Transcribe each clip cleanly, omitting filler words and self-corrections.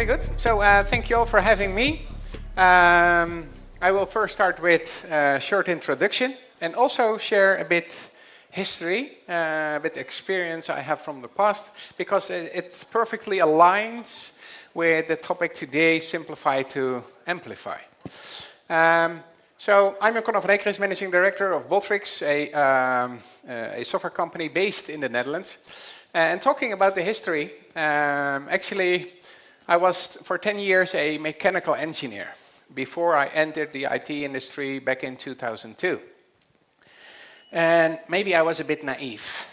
Very good. So thank you all for having me. I will first start with a short introduction and also share a bit history, a bit experience I have from the past, because it perfectly aligns with the topic today, simplify to amplify. So I'm Jan-Cornell van Ekris, Managing Director of Boltrics, a software company based in the Netherlands. And talking about the history, actually I was for 10 years a mechanical engineer before I entered the IT industry back in 2002. And maybe I was a bit naive,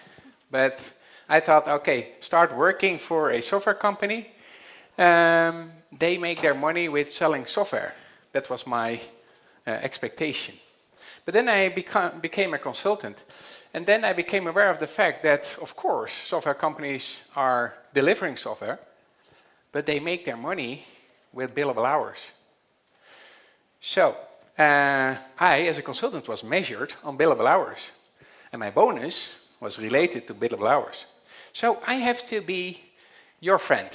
but I thought, okay, start working for a software company. They make their money with selling software. That was my expectation. But then I became a consultant. And then I became aware of the fact that, of course, software companies are delivering software, but they make their money with billable hours. So I, as a consultant, was measured on billable hours. And my bonus was related to billable hours. So I have to be your friend.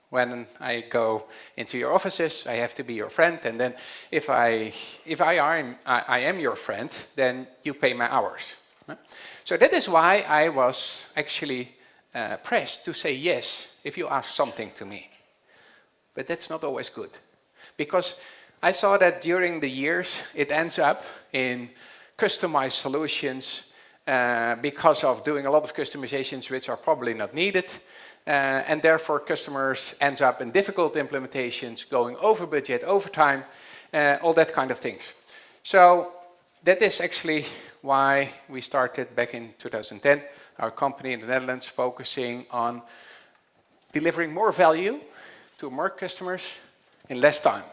When I go into your offices, I have to be your friend. And then if I am your friend, then you pay my hours. So that is why I was actually pressed to say yes if you ask something to me. But that's not always good. Because I saw that during the years it ends up in customized solutions because of doing a lot of customizations which are probably not needed. And therefore customers end up in difficult implementations, going over budget, over time, all that kind of things. So that is actually why we started back in 2010, our company in the Netherlands, focusing on delivering more value to more customers in less time.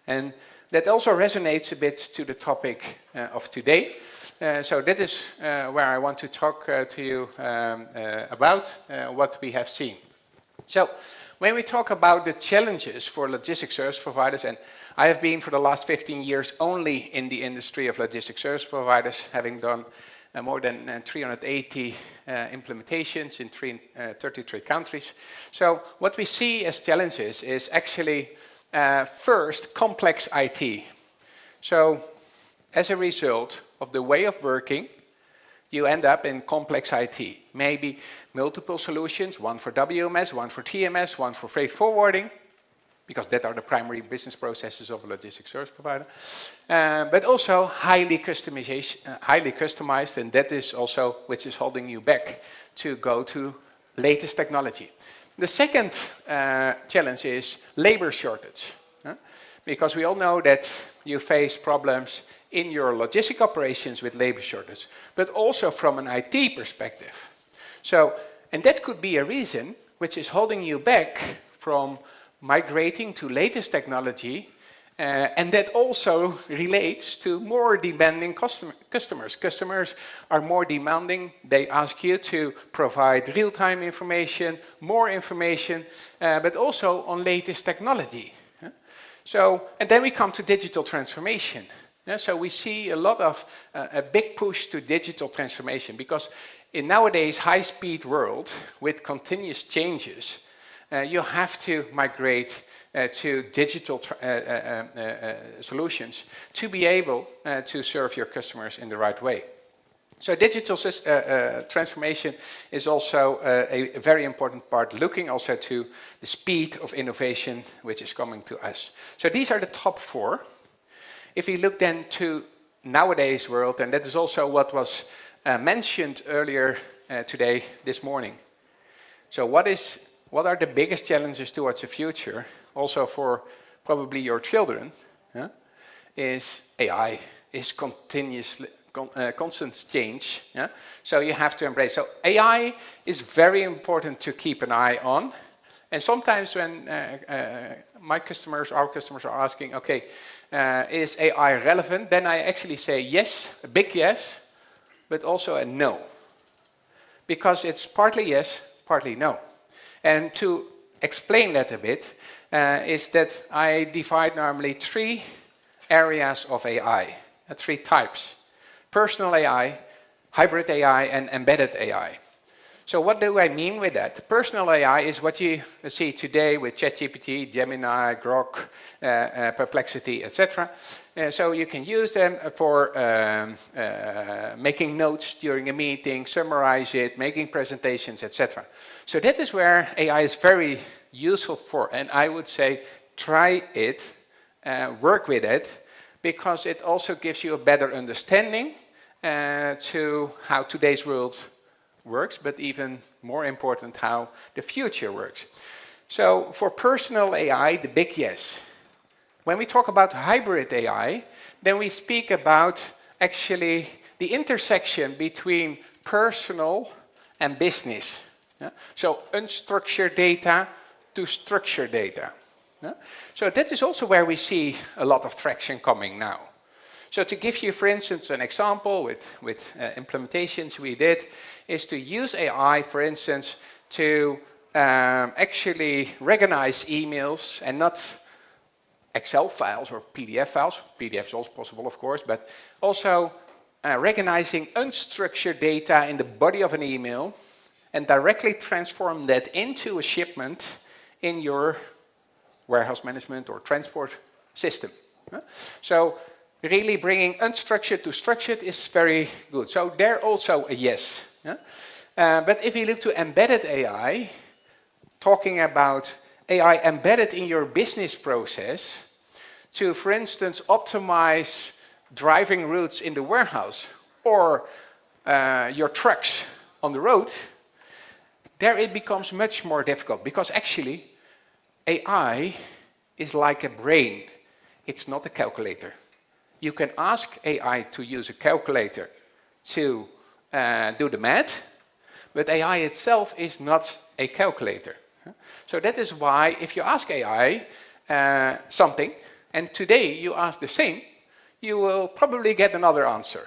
And that also resonates a bit to the topic of today. So that is where I want to talk to you about what we have seen. So when we talk about the challenges for logistics service providers, and I have been for the last 15 years only in the industry of logistics service providers, having done more than 380 implementations in 33 countries. So what we see as challenges is actually first, complex IT. So as a result of the way of working, you end up in complex IT. Maybe multiple solutions, one for WMS, one for TMS, one for freight forwarding, because that are the primary business processes of a logistics service provider. But also highly customized, and that is also which is holding you back to go to latest technology. The second challenge is labor shortage, because we all know that you face problems in your logistic operations with labor shortage, but also from an IT perspective. So, and that could be a reason which is holding you back from migrating to latest technology, and that also relates to more demanding customers. Customers are more demanding. They ask you to provide real-time information, more information, but also on latest technology. So, and then we come to digital transformation. So we see a lot of a big push to digital transformation, because in nowadays high-speed world with continuous changes, you have to migrate to digital solutions to be able to serve your customers in the right way. So digital transformation is also a very important part, looking also to the speed of innovation which is coming to us. So these are the top four. If we look then to nowadays world, and that is also what was mentioned earlier today, this morning. So what are the biggest challenges towards the future, also for probably your children, is AI, is constant change. So you have to embrace. So AI is very important to keep an eye on. And sometimes when our customers are asking, okay, is AI relevant? Then I actually say yes, a big yes, but also a no. Because it's partly yes, partly no. And to explain that a bit, is that I divide normally three areas of AI, three types. Personal AI, hybrid AI, and embedded AI. So what do I mean with that? Personal AI is what you see today with ChatGPT, Gemini, Grok, Perplexity, etc. So you can use them for making notes during a meeting, summarize it, making presentations, etc. So that is where AI is very useful for, and I would say try it, work with it, because it also gives you a better understanding to how today's world works, but even more important, how the future works. So for personal AI, the big yes. When we talk about hybrid AI, then we speak about actually the intersection between personal and business. Yeah? So unstructured data to structured data. Yeah? So that is also where we see a lot of traction coming now. So to give you, for instance, an example with implementations we did, is to use AI, for instance, to actually recognize emails and not Excel files or PDF files. PDF is also possible, of course, but also recognizing unstructured data in the body of an email and directly transform that into a shipment in your warehouse management or transport system. So really bringing unstructured to structured is very good. So there also a yes. But if you look to embedded AI, talking about AI embedded in your business process to, for instance, optimize driving routes in the warehouse or your trucks on the road, there it becomes much more difficult because actually AI is like a brain. It's not a calculator. You can ask AI to use a calculator to do the math, but AI itself is not a calculator. So that is why if you ask AI something, and today you ask the same, you will probably get another answer.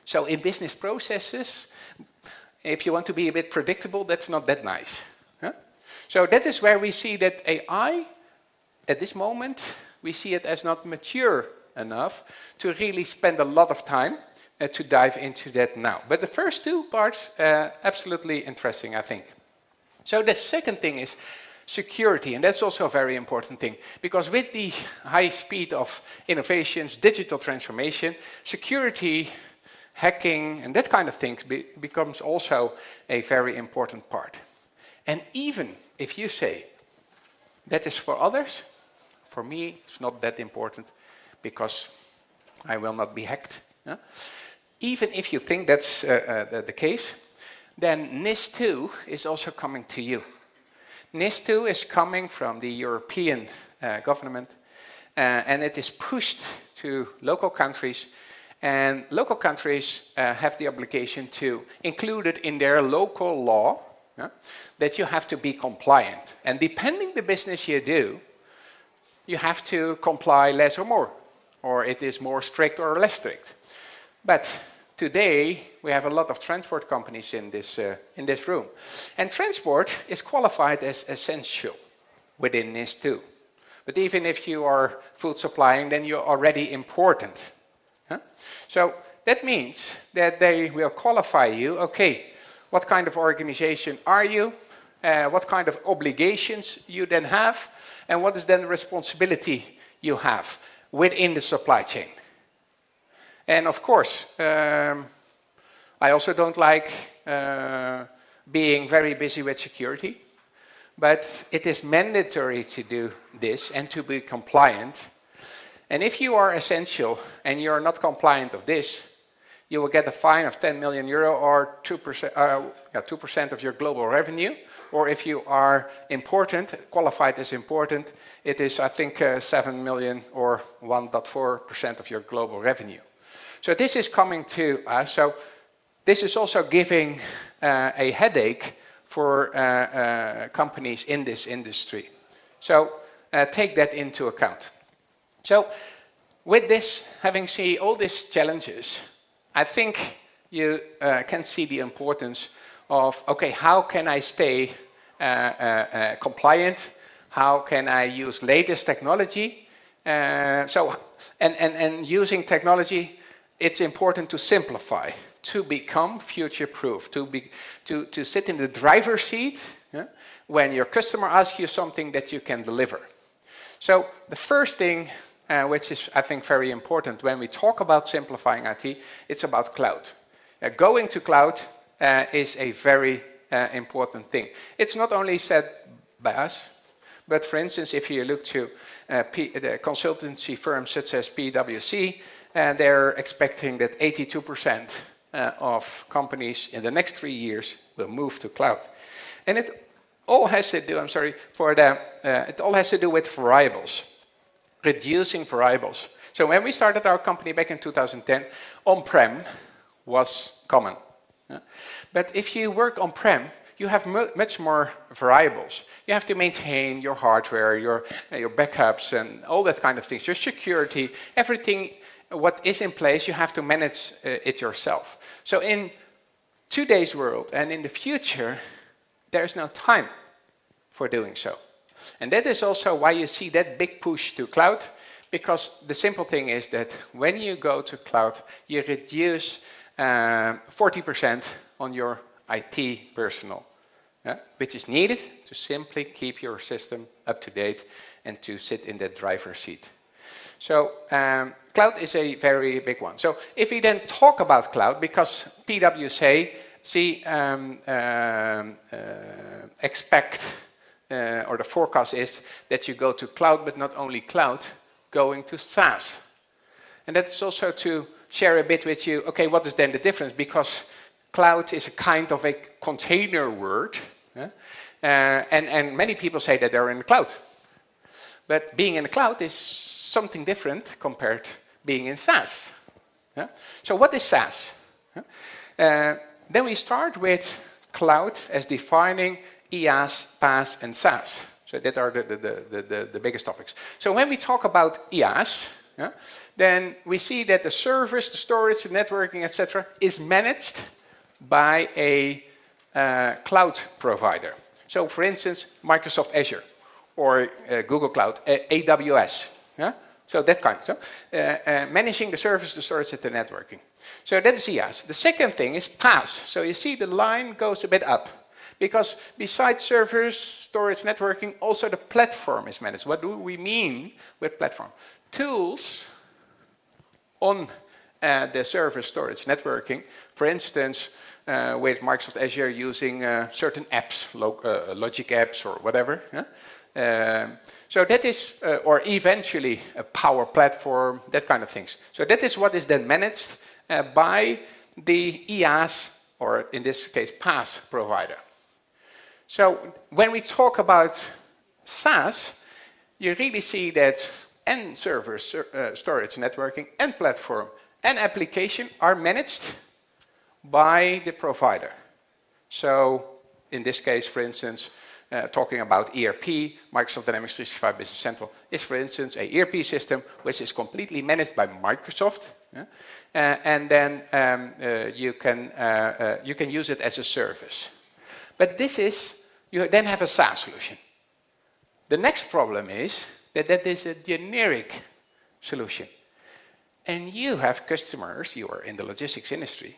So in business processes, if you want to be a bit predictable, that's not that nice. So that is where we see that AI, at this moment, we see it as not mature enough to really spend a lot of time to dive into that now. But the first two parts, absolutely interesting, I think. So the second thing is security, and that's also a very important thing, because with the high speed of innovations, digital transformation, security, hacking, and that kind of things becomes also a very important part. And even if you say that is for others, for me, it's not that important because I will not be hacked. Even if you think that's the case, then NIS2 is also coming to you. NIS2 is coming from the European government, and it is pushed to local countries, and local countries have the obligation to include it in their local law, that you have to be compliant. And depending the business you do, you have to comply less or more, or it is more strict or less strict. But today, we have a lot of transport companies in this room. And transport is qualified as essential within NIS2. But even if you are food supplying, then you're already important. So that means that they will qualify you. Okay, what kind of organization are you? What kind of obligations you then have? And what is then the responsibility you have within the supply chain? And of course, I also don't like being very busy with security, but it is mandatory to do this and to be compliant. And if you are essential and you're not compliant of this, you will get a fine of 10 million euro or 2% of your global revenue. Or if you are important, qualified as important, it is, I think, 7 million or 1.4% of your global revenue. So this is coming to us. So this is also giving a headache for companies in this industry. So take that into account. So with this, having seen all these challenges, I think you can see the importance of, okay, how can I stay compliant? How can I use latest technology? And using technology, it's important to simplify, to become future-proof, to sit in the driver's seat when your customer asks you something that you can deliver. So the first thing, which is, I think, very important when we talk about simplifying IT, it's about cloud. Going to cloud is a very important thing. It's not only said by us, but for instance, if you look to the consultancy firms such as PwC, they're expecting that 82% of companies in the next 3 years will move to cloud. And it all has to do, it all has to do with variables, reducing variables. So when we started our company back in 2010, on-prem was common. But if you work on-prem, you have much more variables. You have to maintain your hardware, your backups, and all that kind of things. Your security, everything what is in place, you have to manage it yourself. So in today's world and in the future, there's no time for doing so. And that is also why you see that big push to cloud, because the simple thing is that when you go to cloud, you reduce 40% on your IT personnel, which is needed to simply keep your system up to date and to sit in the driver's seat. So cloud is a very big one. So if we then talk about cloud, because PwC expect, or the forecast is that you go to cloud, but not only cloud, going to SaaS. And that is also to share a bit with you, okay, what is then the difference? Because cloud is a kind of a container word, and many people say that they're in the cloud. But being in the cloud is something different compared to being in SaaS. So what is SaaS? Then we start with cloud as defining IaaS, PaaS, and SaaS. So that are the biggest topics. So when we talk about IaaS, then we see that the service, the storage, the networking, etc., is managed by a cloud provider. So for instance, Microsoft Azure or Google Cloud, AWS. So that kind. So managing the service, the storage, and the networking. So that's IaaS. The second thing is PaaS. So you see the line goes a bit up. Because besides servers, storage, networking, also the platform is managed. What do we mean with platform? Tools on the server, storage, networking. For instance, with Microsoft Azure using certain apps, logic apps or whatever. So that is, or eventually a power platform, that kind of things. So that is what is then managed by the IaaS, or in this case, PaaS provider. So when we talk about SaaS, you really see that and server, storage, networking, and platform, and application are managed by the provider. So in this case, for instance, talking about ERP, Microsoft Dynamics 365 Business Central is, for instance, a ERP system which is completely managed by Microsoft, and then you can use it as a service. But this is, you then have a SaaS solution. The next problem is that that is a generic solution. And you have customers, you are in the logistics industry,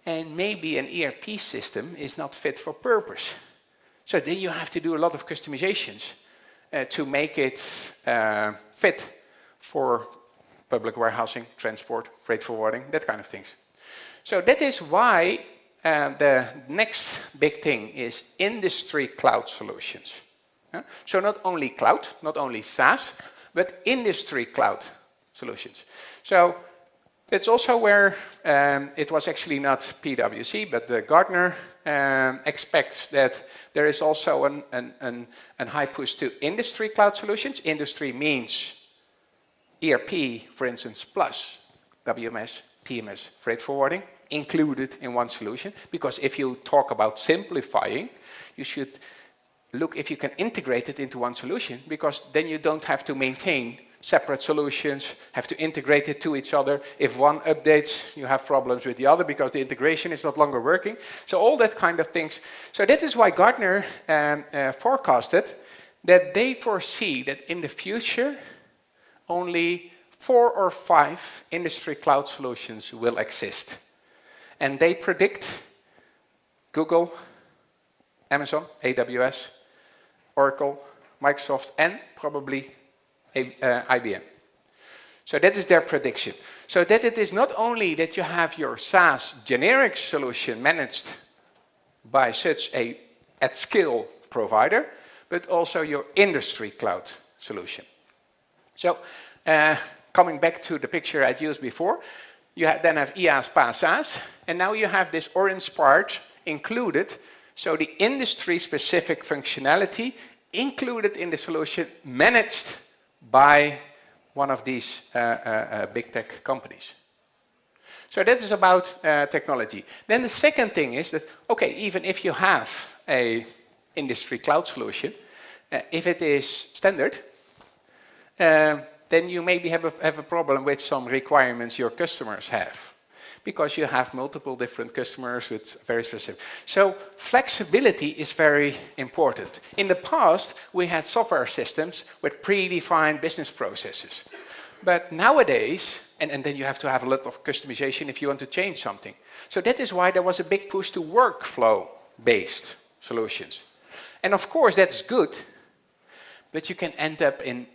and maybe an ERP system is not fit for purpose. So then you have to do a lot of customizations to make it fit for public warehousing, transport, freight forwarding, that kind of things. So that is why the next big thing is industry cloud solutions. So not only cloud, not only SaaS, but industry cloud solutions. So that's also where it was actually not PwC, but Gartner expects that there is also a high push to industry cloud solutions. Industry means ERP, for instance, plus WMS, TMS, freight forwarding, included in one solution. Because if you talk about simplifying, you should look if you can integrate it into one solution, because then you don't have to maintain separate solutions, have to integrate it to each other. If one updates, you have problems with the other because the integration is not longer working. So all that kind of things. So that is why Gartner forecasted that they foresee that in the future, only 4 or 5 industry cloud solutions will exist. and they predict Google, Amazon, AWS, Oracle, Microsoft, and probably IBM. So that is their prediction. So that it is not only that you have your SaaS generic solution managed by such a at-scale provider, but also your industry cloud solution. So coming back to the picture I'd used before, you then have IaaS, PaaS, SaaS, and now you have this orange part included, so the industry-specific functionality included in the solution managed by one of these big tech companies. So that is about technology. Then the second thing is that, okay, even if you have a industry cloud solution, if it is standard, then you maybe have a problem with some requirements your customers have, because you have multiple different customers with very specific. So flexibility is very important. In the past, we had software systems with predefined business processes. But nowadays, and then you have to have a lot of customization if you want to change something. So that is why there was a big push to workflow-based solutions. And of course, that's good, but you can end up in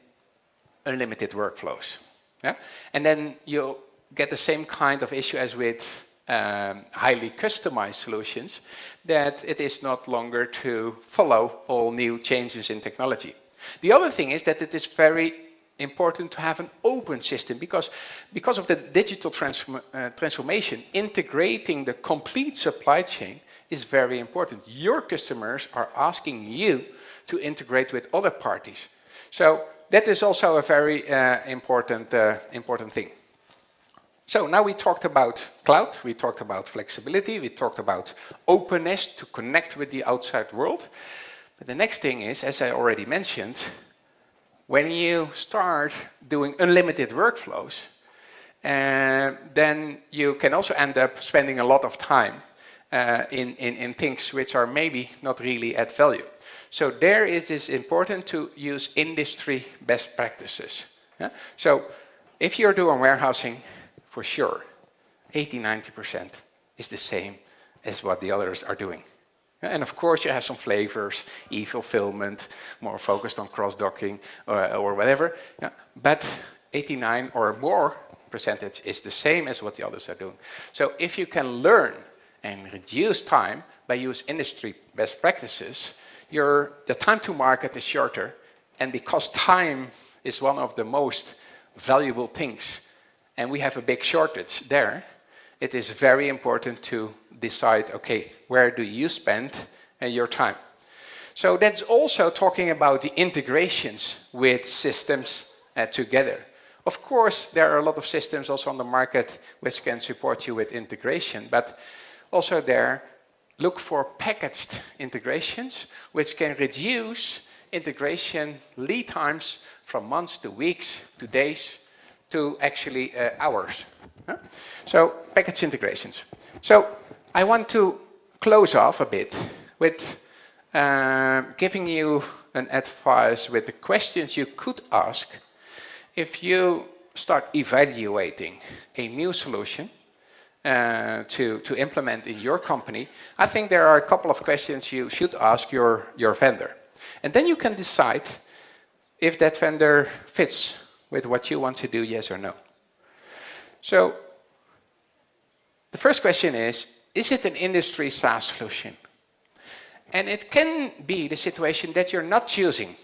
unlimited workflows. Yeah? And then you get the same kind of issue as with highly customized solutions, that it is not longer to follow all new changes in technology. The other thing is that it is very important to have an open system, because of the digital transformation, integrating the complete supply chain is very important. Your customers are asking you to integrate with other parties. So that is also a very important thing. So now we talked about cloud, we talked about flexibility, we talked about openness to connect with the outside world. But the next thing is, as I already mentioned, when you start doing unlimited workflows, then you can also end up spending a lot of time in things which are maybe not really add value. So there is this important to use industry best practices. Yeah? So if you're doing warehousing, for sure, 80–90% is the same as what the others are doing. And of course you have some flavors, e-fulfillment, more focused on cross-docking or whatever. Yeah. But 89 or more percentage is the same as what the others are doing. So if you can learn and reduce time by use industry best practices, the time to market is shorter. And because time is one of the most valuable things, and we have a big shortage there, it is very important to decide, okay, where do you spend your time? So that's also talking about the integrations with systems together. Of course, there are a lot of systems also on the market which can support you with integration, but also there, look for packaged integrations which can reduce integration lead times from months to weeks to days to actually hours. Huh? So package integrations. So I want to close off a bit with giving you an advice with the questions you could ask if you start evaluating a new solution to implement in your company. I think there are a couple of questions you should ask your vendor. And then you can decide if that vendor fits with what you want to do, yes or no. So the first question is it an industry SaaS solution? And it can be the situation that you're not choosing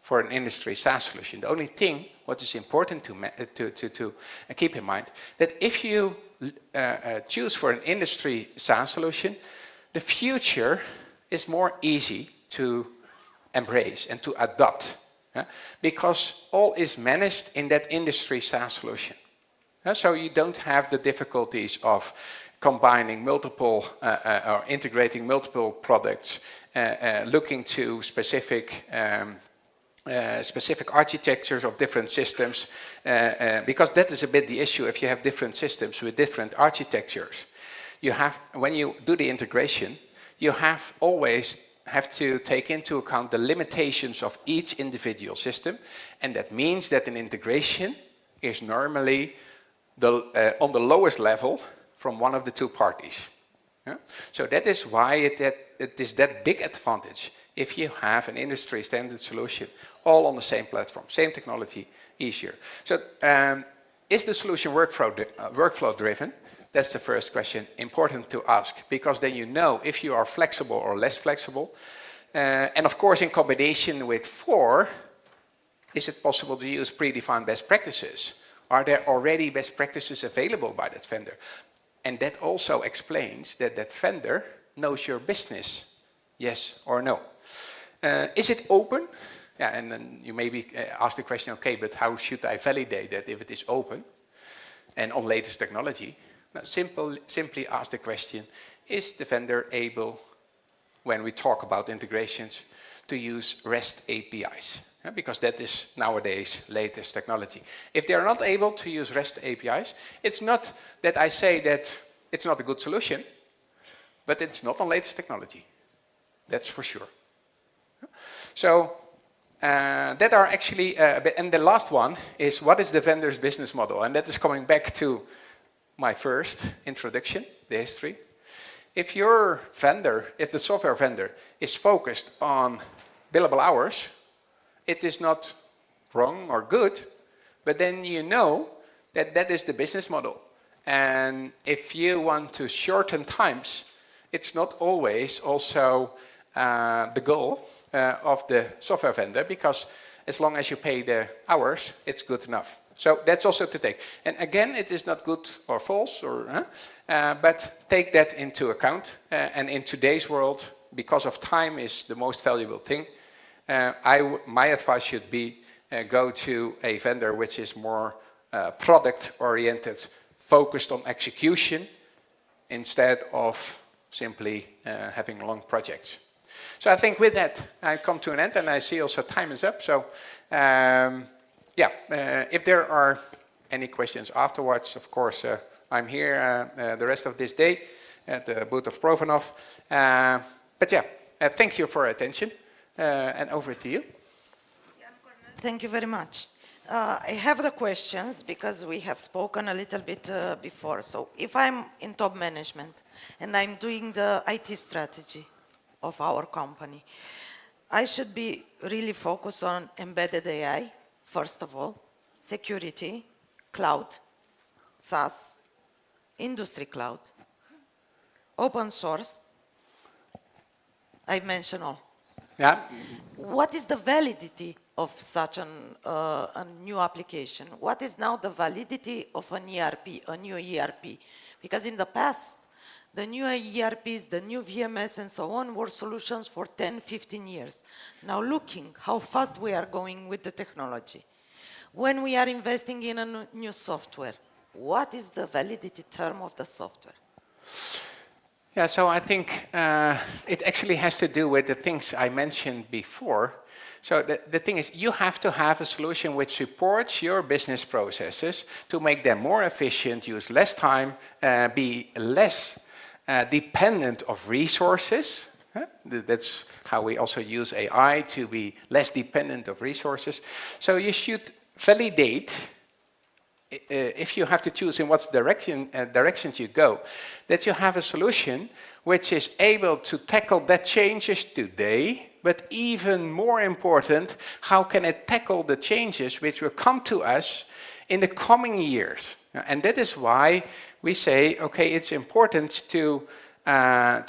for an industry SaaS solution. The only thing, what is important to keep in mind, that if you choose for an industry SaaS solution, the future is more easy to embrace and to adopt. Because all is managed in that industry SaaS solution. So you don't have the difficulties of combining multiple or integrating multiple products, looking to specific architectures of different systems, because that is a bit the issue if you have different systems with different architectures. You have, when you do the integration, you always have to take into account the limitations of each individual system, and that means that an integration is normally on the lowest level from one of the two parties. Yeah? So that is why it is that big advantage if you have an industry standard solution all on the same platform, same technology, easier. So is the solution workflow driven? That's the first question, important to ask, because then you know if you are flexible or less flexible. And of course, in combination with 4, is it possible to use predefined best practices? Are there already best practices available by that vendor? And that also explains that that vendor knows your business, yes or no. Is it open? Yeah, and then you maybe ask the question, okay, but how should I validate that if it is open and on latest technology? Now, simply ask the question, is the vendor able, when we talk about integrations, to use REST APIs? Yeah, because that is nowadays latest technology. If they are not able to use REST APIs, it's not that I say that it's not a good solution, but it's not on latest technology. That's for sure. So that are actually, and the last one is, what is the vendor's business model? And that is coming back to my first introduction, the history. If your vendor, if the software vendor is focused on billable hours, it is not wrong or good, but then you know that that is the business model. And if you want to shorten times, it's not always also the goal of the software vendor, because as long as you pay the hours, it's good enough. So that's also to take. And again, it is not good or false, or but take that into account. And in today's world, because of time is the most valuable thing, my advice should be go to a vendor which is more product-oriented, focused on execution, instead of simply having long projects. So I think with that, I come to an end, and I see also time is up. So if there are any questions afterwards, of course, I'm here the rest of this day at the booth of Provanov. Thank you for your attention, and over to you. Jan-Cornell, thank you very much. I have the questions because we have spoken a little bit before. So if I'm in top management and I'm doing the IT strategy of our company, I should be really focused on embedded AI, first of all, security, cloud, SaaS, industry cloud, open source. I mentioned all. Yeah. What is the validity of such a new application? What is now the validity of an ERP, a new ERP? Because in the past, the new ERPs, the new VMS and so on were solutions for 10, 15 years. Now looking how fast we are going with the technology, when we are investing in a new software, what is the validity term of the software? Yeah, so I think it actually has to do with the things I mentioned before. So the thing is, you have to have a solution which supports your business processes to make them more efficient, use less time, be less dependent of resources. That's how we also use AI, to be less dependent of resources. So you should validate, if you have to choose in what directions you go, that you have a solution which is able to tackle that changes today, but even more important, how can it tackle the changes which will come to us in the coming years? And that is why we say, okay, it's important to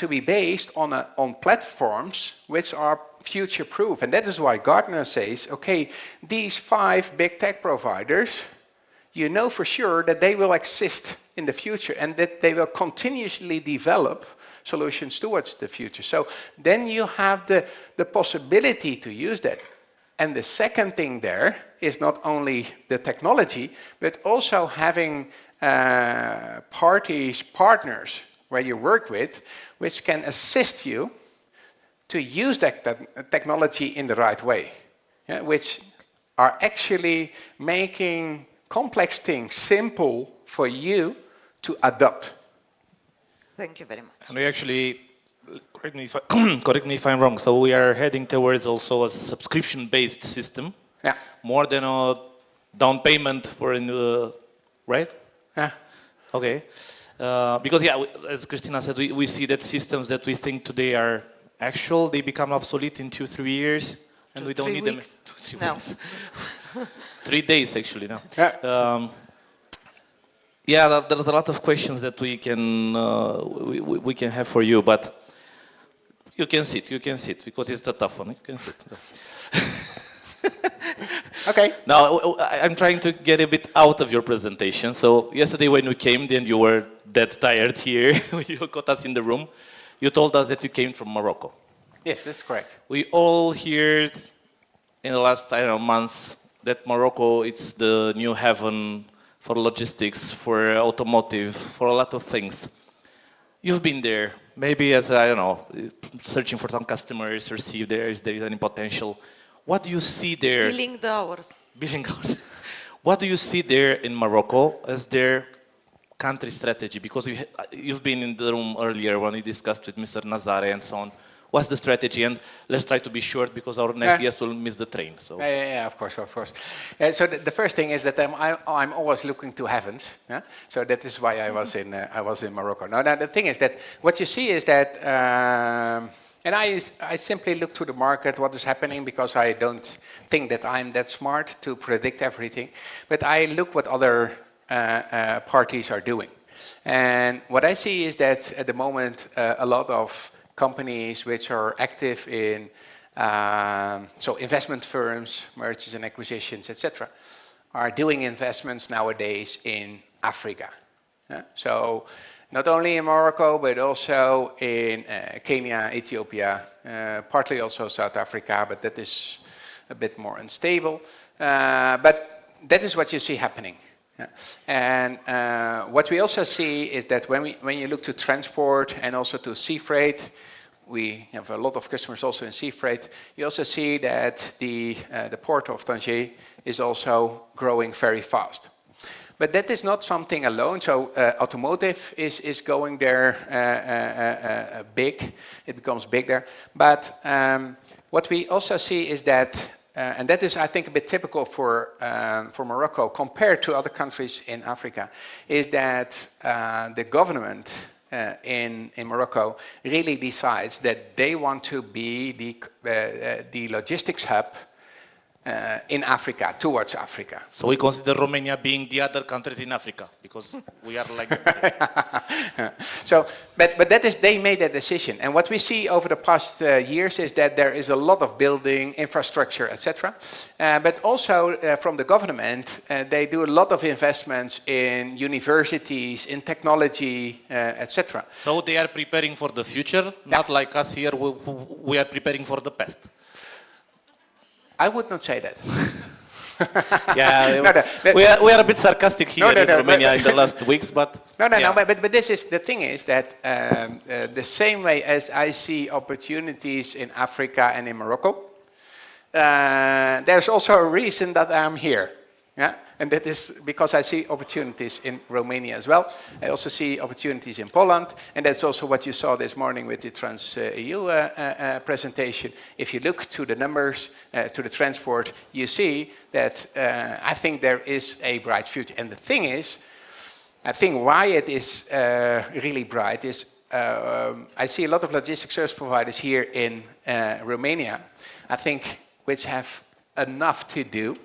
be based on platforms which are future-proof. And that is why Gartner says, okay, these 5 big tech providers, you know for sure that they will exist in the future and that they will continuously develop solutions towards the future. So then you have the possibility to use that. And the second thing there is not only the technology, but also having partners where you work with, which can assist you to use that technology in the right way, which are actually making complex things simple for you to adopt. Thank you very much. And we actually, correct me if I'm wrong, so we are heading towards also a subscription-based system, Yeah. more than a down payment for a new, right? Yeah. Okay. Because, yeah, as Christina said, we see that systems that we think today are actual, they become obsolete in 2-3 years, and we don't need them. 2-3 No. weeks. 3 days, actually, now. Yeah. Yeah, there's a lot of questions that we can have for you, but you can sit, because it's a tough one. You can sit. Okay. Now, I'm trying to get a bit out of your presentation. So yesterday when we came, then you were dead tired here. You got us in the room. You told us that you came from Morocco. Yes, that's correct. We all heard in the last, months that Morocco, it's the new heaven for logistics, for automotive, for a lot of things. You've been there, maybe as, searching for some customers or see if there is any potential. What do you see there? Billing the hours. Billing hours. What do you see there in Morocco as their country strategy? Because you've been in the room earlier when we discussed with Mr. Nazare and so on. What's the strategy? And let's try to be short because our next guest will miss the train. So. Yeah, of course. So the first thing is that I'm always looking to heavens. Yeah? So that is why I was in Morocco. Now the thing is that what you see is that, and I simply look to the market, what is happening, because I don't think that I'm that smart to predict everything. But I look what other parties are doing. And what I see is that at the moment, a lot of companies which are active in investment firms, mergers and acquisitions, etc., are doing investments nowadays in Africa. Yeah? So not only in Morocco, but also in Kenya, Ethiopia, partly also South Africa, but that is a bit more unstable. But that is what you see happening. Yeah. And what we also see is that when you look to transport and also to sea freight, we have a lot of customers also in sea freight. You also see that the port of Tanger is also growing very fast. But that is not something alone. So automotive is going there big. It becomes big there. But what we also see is that, and that is, I think, a bit typical for Morocco compared to other countries in Africa, is that the government in Morocco really decides that they want to be the logistics hub in Africa, towards Africa. So we consider Romania being the other countries in Africa, because we are like that. So, but that is, they made that decision. And what we see over the past years is that there is a lot of building, infrastructure, etc. But also from the government, they do a lot of investments in universities, in technology, etc. So they are preparing for the future, not like us here, we are preparing for the past. I would not say that. Yeah, we are a bit sarcastic here in Romania in the last weeks, but... No, but this is, the thing is that the same way as I see opportunities in Africa and in Morocco, there's also a reason that I'm here. Yeah? And that is because I see opportunities in Romania as well. I also see opportunities in Poland, and that's also what you saw this morning with the Trans-EU presentation. If you look to the numbers, to the transport, you see that I think there is a bright future. And the thing is, I think why it is really bright is I see a lot of logistics service providers here in Romania, I think, which have enough to do.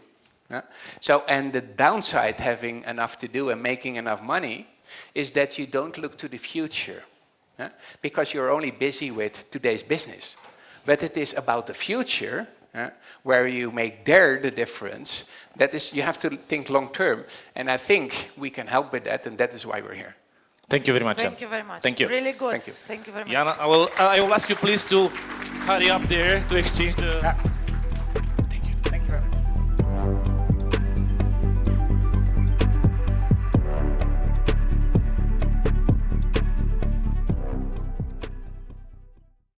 Yeah. So, and the downside having enough to do and making enough money is that you don't look to the future, yeah? Because you're only busy with today's business. But it is about the future, yeah? Where you make there the difference. That is, you have to think long term. And I think we can help with that, and that is why we're here. Thank you very much. Thank you very much. Thank you. Really good. Thank you. Thank you very much. Jana, I will ask you please to hurry up there to exchange the... Yeah.